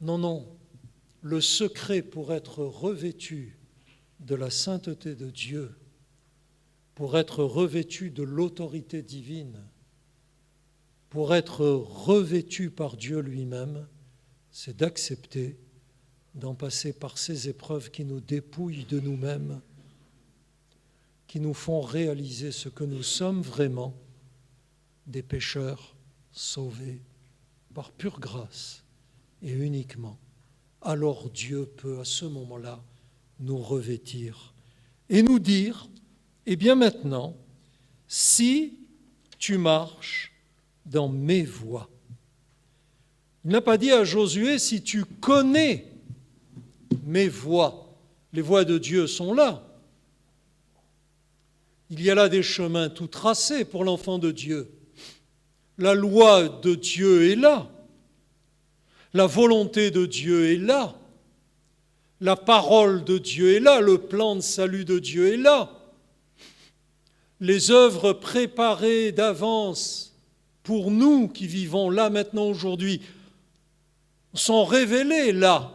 Non, non. Le secret pour être revêtu de la sainteté de Dieu, pour être revêtu de l'autorité divine, pour être revêtu par Dieu lui-même, c'est d'accepter d'en passer par ces épreuves qui nous dépouillent de nous-mêmes, qui nous font réaliser ce que nous sommes vraiment, des pécheurs sauvés par pure grâce et uniquement. Alors Dieu peut à ce moment-là nous revêtir et nous dire, eh bien maintenant, si tu marches dans mes voies. Il n'a pas dit à Josué, si tu connais mes voies, les voies de Dieu sont là. Il y a là des chemins tout tracés pour l'enfant de Dieu. La loi de Dieu est là. La volonté de Dieu est là. La parole de Dieu est là. Le plan de salut de Dieu est là. Les œuvres préparées d'avance pour nous qui vivons là maintenant aujourd'hui sont révélées là.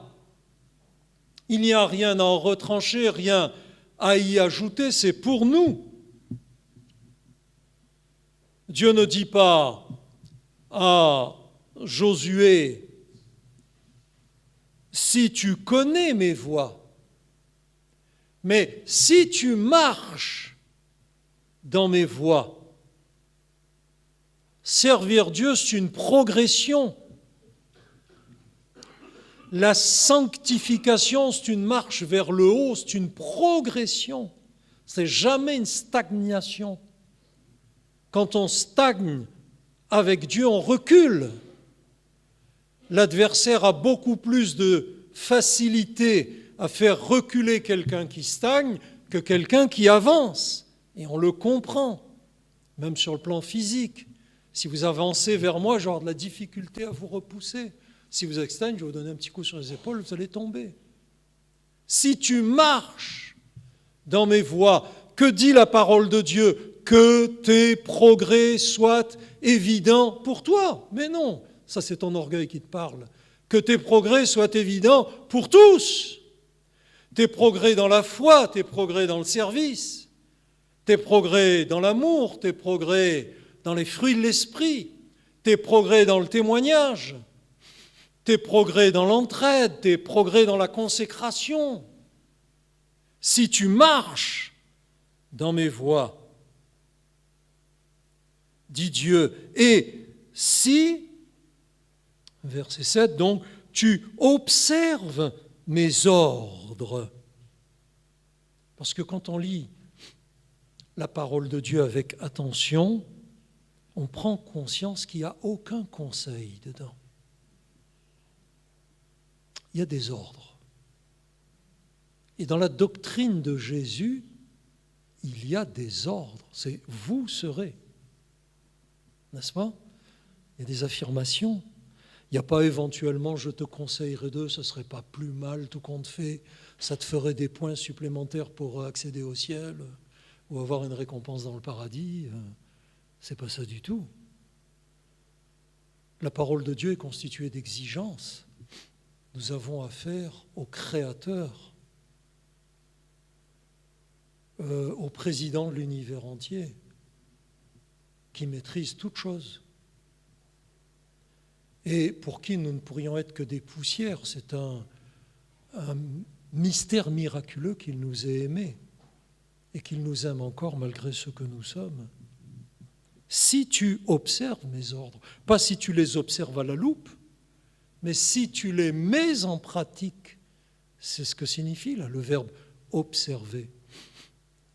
Il n'y a rien à en retrancher, rien à y ajouter, c'est pour nous. Dieu ne dit pas à Josué, si tu connais mes voies, mais si tu marches dans mes voies. Servir Dieu, c'est une progression. La sanctification, c'est une marche vers le haut, c'est une progression. C'est jamais une stagnation. Quand on stagne avec Dieu, on recule. L'adversaire a beaucoup plus de facilité à faire reculer quelqu'un qui stagne que quelqu'un qui avance. Et on le comprend, même sur le plan physique. Si vous avancez vers moi, je vais avoir de la difficulté à vous repousser. Si vous êtes stagne, je vais vous donner un petit coup sur les épaules, vous allez tomber. Si tu marches dans mes voies, que dit la parole de Dieu ? Que tes progrès soient évidents pour toi. Mais non, ça c'est ton orgueil qui te parle. Que tes progrès soient évidents pour tous. Tes progrès dans la foi, tes progrès dans le service, tes progrès dans l'amour, tes progrès dans les fruits de l'esprit, tes progrès dans le témoignage, tes progrès dans l'entraide, tes progrès dans la consécration. Si tu marches dans mes voies, dit Dieu, et si, verset 7, donc, tu observes mes ordres. Parce que quand on lit la parole de Dieu avec attention, on prend conscience qu'il n'y a aucun conseil dedans. Il y a des ordres. Et dans la doctrine de Jésus, il y a des ordres. C'est « vous serez ». N'est-ce pas? Il y a des affirmations. Il n'y a pas éventuellement « je te conseillerais de », ce ne serait pas plus mal tout compte fait, ça te ferait des points supplémentaires pour accéder au ciel ou avoir une récompense dans le paradis. Ce n'est pas ça du tout. La parole de Dieu est constituée d'exigences. Nous avons affaire au Créateur, au Président de l'univers entier, qui maîtrise toutes choses. Et pour qui nous ne pourrions être que des poussières, c'est un mystère miraculeux qu'il nous ait aimés et qu'il nous aime encore malgré ce que nous sommes. Si tu observes mes ordres, pas si tu les observes à la loupe, mais si tu les mets en pratique, c'est ce que signifie là, le verbe observer.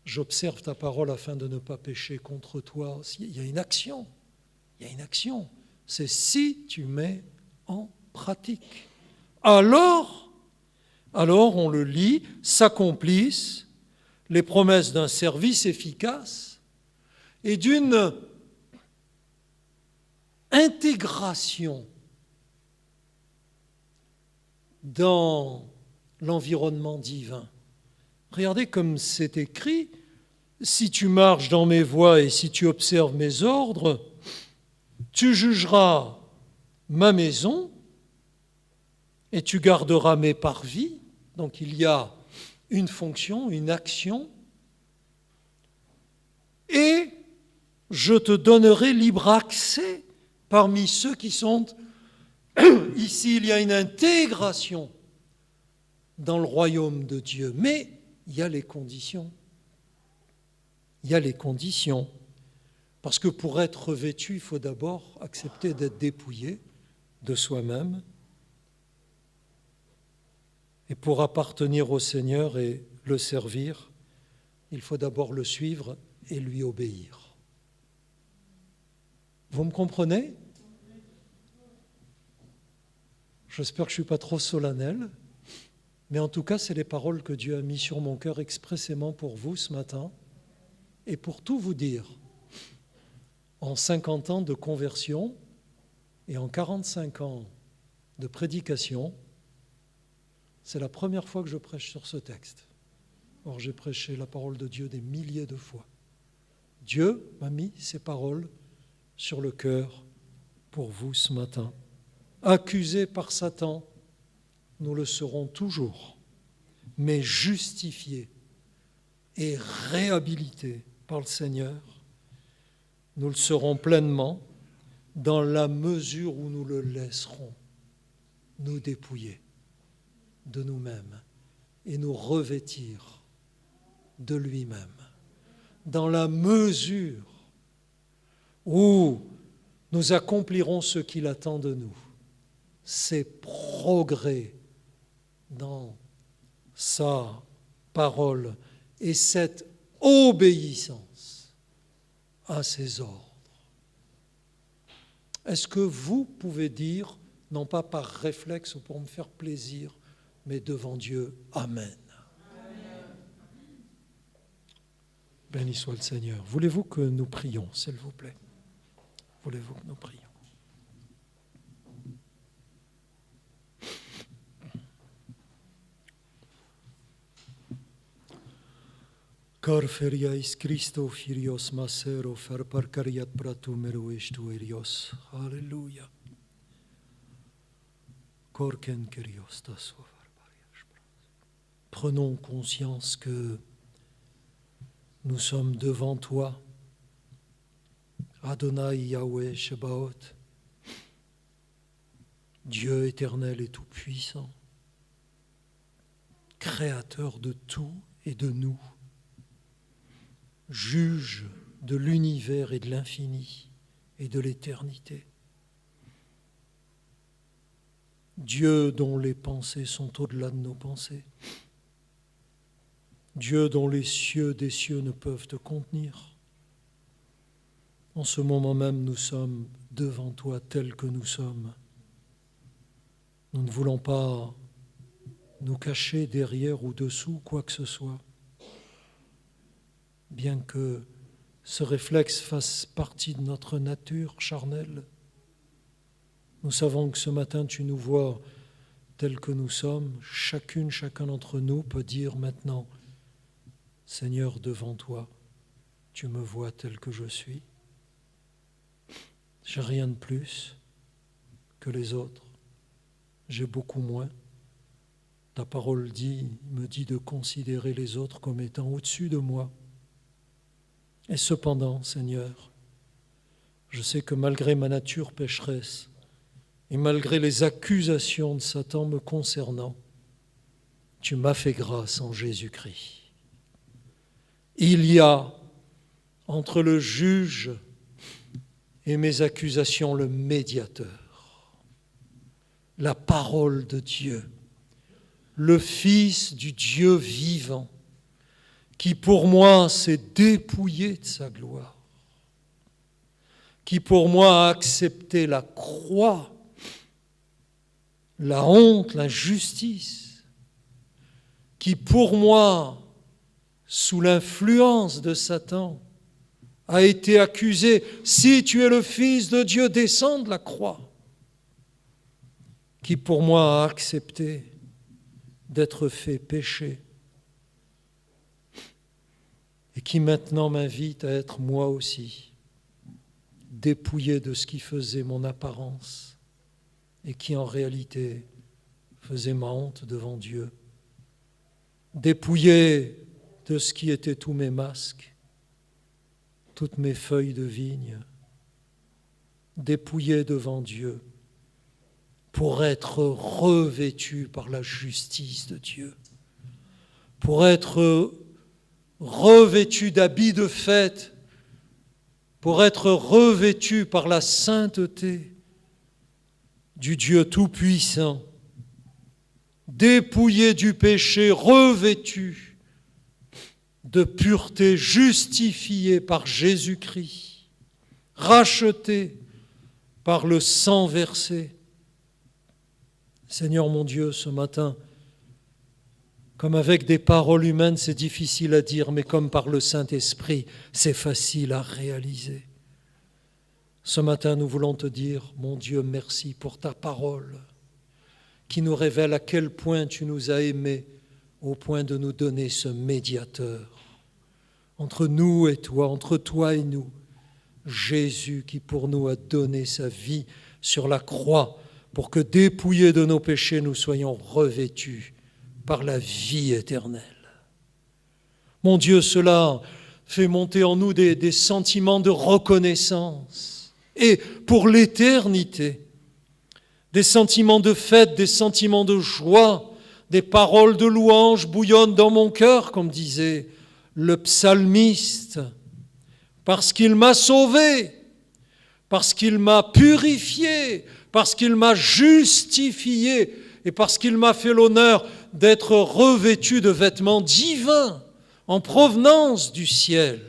J'observe ta parole afin de ne pas pécher contre toi. Il y a une action. Il y a une action. C'est si tu mets en pratique. Alors on le lit, s'accomplissent les promesses d'un service efficace et d'une intégration dans l'environnement divin. Regardez comme c'est écrit, si tu marches dans mes voies et si tu observes mes ordres, tu jugeras ma maison et tu garderas mes parvis. Donc il y a une fonction, une action, et je te donnerai libre accès parmi ceux qui sont ici. Il y a une intégration dans le royaume de Dieu, mais il y a les conditions. Il y a les conditions. Parce que pour être revêtu, il faut d'abord accepter d'être dépouillé de soi-même. Et pour appartenir au Seigneur et le servir, il faut d'abord le suivre et lui obéir. Vous me comprenez? J'espère que je ne suis pas trop solennel, mais en tout cas, c'est les paroles que Dieu a mises sur mon cœur expressément pour vous ce matin. Et pour tout vous dire, en 50 ans de conversion et en 45 ans de prédication, c'est la première fois que je prêche sur ce texte. Or, j'ai prêché la parole de Dieu des milliers de fois. Dieu m'a mis ces paroles sur le cœur pour vous ce matin. Accusés par Satan, nous le serons toujours, mais justifiés et réhabilités par le Seigneur, nous le serons pleinement dans la mesure où nous le laisserons nous dépouiller de nous-mêmes et nous revêtir de lui-même. Dans la mesure où nous accomplirons ce qu'il attend de nous, ces progrès dans sa parole et cette obéissance à ses ordres. Est-ce que vous pouvez dire, non pas par réflexe ou pour me faire plaisir, mais devant Dieu, Amen. Béni soit le Seigneur. Voulez-vous que nous prions, s'il vous plaît? Voulez-vous que nous prions? Car feriais Christo firios masero fer parcariat pratumero estu erios. Alléluia. Corken kerios taso. Prenons conscience que nous sommes devant toi, Adonai Yahweh Shebaot, Dieu éternel et tout-puissant, créateur de tout et de nous, juge de l'univers et de l'infini et de l'éternité. Dieu dont les pensées sont au-delà de nos pensées. Dieu dont les cieux des cieux ne peuvent te contenir. En ce moment même, nous sommes devant toi tels que nous sommes. Nous ne voulons pas nous cacher derrière ou dessous quoi que ce soit, bien que ce réflexe fasse partie de notre nature charnelle. Nous savons que ce matin, tu nous vois tels que nous sommes. Chacun d'entre nous peut dire maintenant, Seigneur, devant toi, tu me vois tel que je suis. J'ai rien de plus que les autres. J'ai beaucoup moins. Ta parole me dit de considérer les autres comme étant au-dessus de moi. Et cependant, Seigneur, je sais que malgré ma nature pécheresse et malgré les accusations de Satan me concernant, tu m'as fait grâce en Jésus-Christ. Il y a entre le juge et mes accusations le médiateur, la parole de Dieu, le Fils du Dieu vivant, qui pour moi s'est dépouillé de sa gloire, qui pour moi a accepté la croix, la honte, l'injustice, qui pour moi, sous l'influence de Satan, a été accusé, si tu es le Fils de Dieu, descends de la croix, qui pour moi a accepté d'être fait péché, et qui maintenant m'invite à être moi aussi dépouillé de ce qui faisait mon apparence et qui en réalité faisait ma honte devant Dieu, dépouillé de ce qui étaient tous mes masques, toutes mes feuilles de vigne, dépouillé devant Dieu, pour être revêtu par la justice de Dieu, pour être revêtu d'habits de fête, pour être revêtu par la sainteté du Dieu Tout-Puissant, dépouillé du péché, revêtu de pureté, justifié par Jésus-Christ, racheté par le sang versé. Seigneur mon Dieu, ce matin, comme avec des paroles humaines, c'est difficile à dire, mais comme par le Saint-Esprit, c'est facile à réaliser. Ce matin, nous voulons te dire, mon Dieu, merci pour ta parole qui nous révèle à quel point tu nous as aimés au point de nous donner ce médiateur entre nous et toi, entre toi et nous, Jésus qui pour nous a donné sa vie sur la croix pour que dépouillés de nos péchés, nous soyons revêtus par la vie éternelle. Mon Dieu, cela fait monter en nous des sentiments de reconnaissance et pour l'éternité, des sentiments de fête, des sentiments de joie, des paroles de louange bouillonnent dans mon cœur, comme disait le psalmiste, parce qu'il m'a sauvé, parce qu'il m'a purifié, parce qu'il m'a justifié et parce qu'il m'a fait l'honneur d'être revêtu de vêtements divins en provenance du ciel.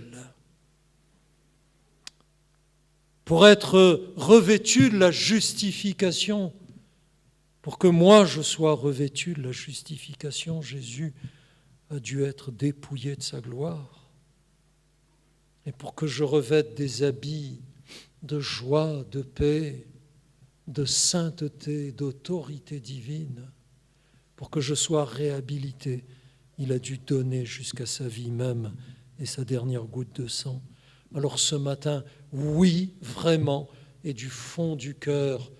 Pour être revêtu de la justification, pour que moi je sois revêtu de la justification, Jésus a dû être dépouillé de sa gloire. Et pour que je revête des habits de joie, de paix, de sainteté, d'autorité divine, pour que je sois réhabilité, il a dû donner jusqu'à sa vie même et sa dernière goutte de sang. Alors ce matin, oui, vraiment, et du fond du cœur,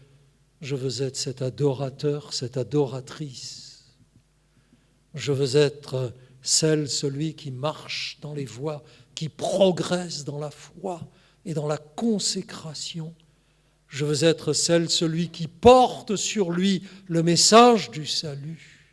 je veux être cet adorateur, cette adoratrice. Je veux être celui qui marche dans les voies, qui progresse dans la foi et dans la consécration. Je veux être celui qui porte sur lui le message du salut.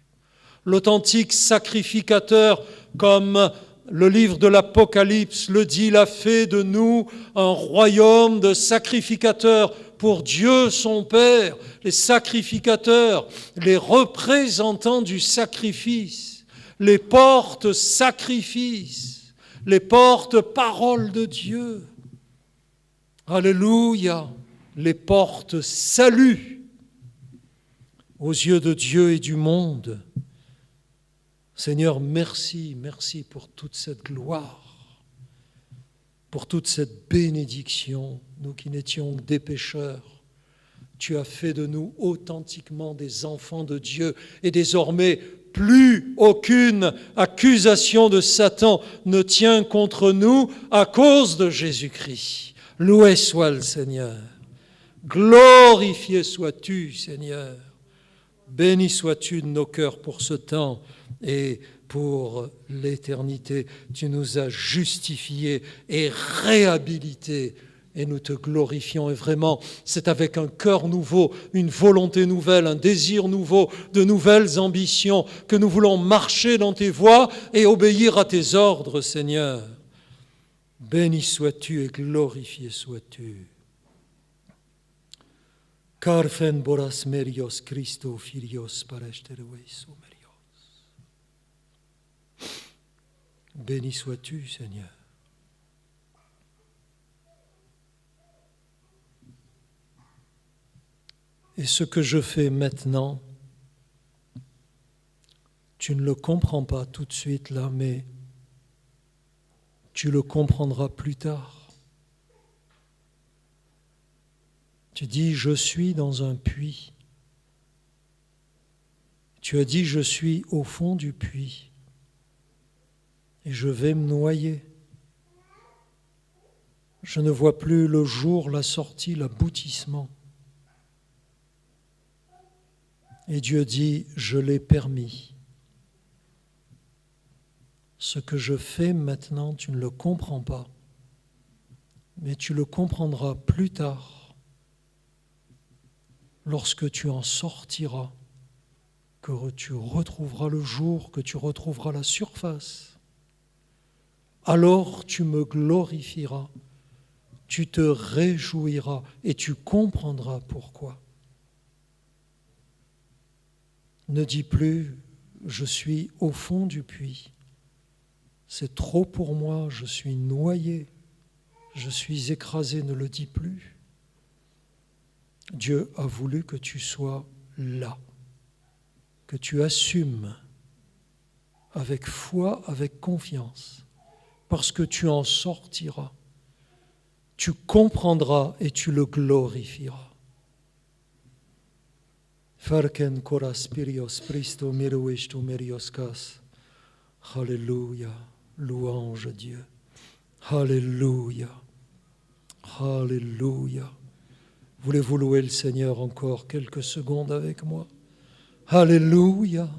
L'authentique sacrificateur, comme le livre de l'Apocalypse le dit, il a fait de nous un royaume de sacrificateurs pour Dieu son Père. Les sacrificateurs, les représentants du sacrifice, les porte-sacrifices, les porte-paroles de Dieu. Alléluia, les porte-salut aux yeux de Dieu et du monde. Seigneur, merci, merci pour toute cette gloire, pour toute cette bénédiction. Nous qui n'étions que des pécheurs, tu as fait de nous authentiquement des enfants de Dieu et désormais plus aucune accusation de Satan ne tient contre nous à cause de Jésus-Christ. Loué soit le Seigneur. Glorifié sois-tu, Seigneur. Béni sois-tu de nos cœurs pour ce temps et pour l'éternité. Tu nous as justifiés et réhabilités et nous te glorifions. Et vraiment, c'est avec un cœur nouveau, une volonté nouvelle, un désir nouveau, de nouvelles ambitions que nous voulons marcher dans tes voies et obéir à tes ordres, Seigneur. Béni sois-tu et glorifié sois-tu. Carfen boras merios Christo filios parestereweis merios. Béni sois-tu, Seigneur. Et ce que je fais maintenant, tu ne le comprends pas tout de suite là, mais tu le comprendras plus tard. Tu dis, je suis dans un puits. Tu as dit, je suis au fond du puits et je vais me noyer. Je ne vois plus le jour, la sortie, l'aboutissement. Et Dieu dit, je l'ai permis. Ce que je fais maintenant, tu ne le comprends pas, mais tu le comprendras plus tard, lorsque tu en sortiras, que tu retrouveras le jour, que tu retrouveras la surface. Alors tu me glorifieras, tu te réjouiras et tu comprendras pourquoi. Ne dis plus, je suis au fond du puits. C'est trop pour moi, je suis noyé, je suis écrasé, ne le dis plus. Dieu a voulu que tu sois là, que tu assumes avec foi, avec confiance, parce que tu en sortiras, tu comprendras et tu le glorifieras. Farken koras pirios pristo miruistu merioskas. Alléluia, louange à Dieu. Alléluia, alléluia. Voulez-vous louer le Seigneur encore quelques secondes avec moi? Alléluia,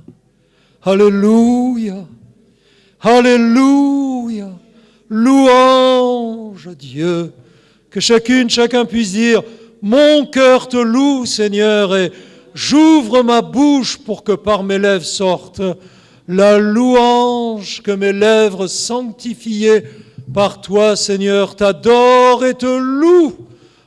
alléluia, alléluia. Louange à Dieu. Que chacun puisse dire, mon cœur te loue, Seigneur, et j'ouvre ma bouche pour que par mes lèvres sorte la louange, que mes lèvres sanctifiées par toi, Seigneur, t'adorent et te louent.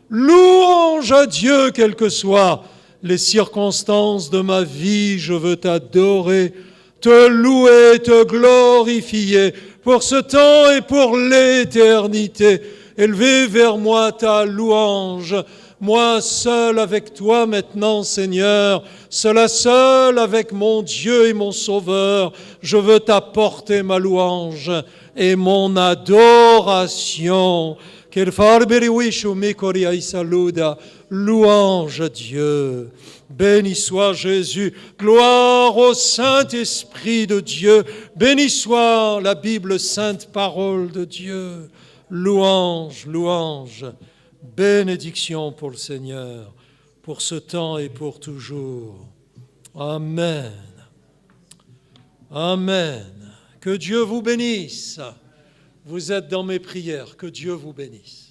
Louange à Dieu, quelles que soient les circonstances de ma vie, je veux t'adorer, te louer, te glorifier pour ce temps et pour l'éternité. Élever vers moi ta louange. Moi seul avec toi maintenant, Seigneur, seul avec mon Dieu et mon Sauveur, je veux t'apporter ma louange et mon adoration. Louange à Dieu. Béni soit Jésus. Gloire au Saint-Esprit de Dieu. Béni soit la Bible, sainte parole de Dieu. Louange, louange. Bénédiction pour le Seigneur, pour ce temps et pour toujours. Amen. Amen. Que Dieu vous bénisse. Vous êtes dans mes prières. Que Dieu vous bénisse.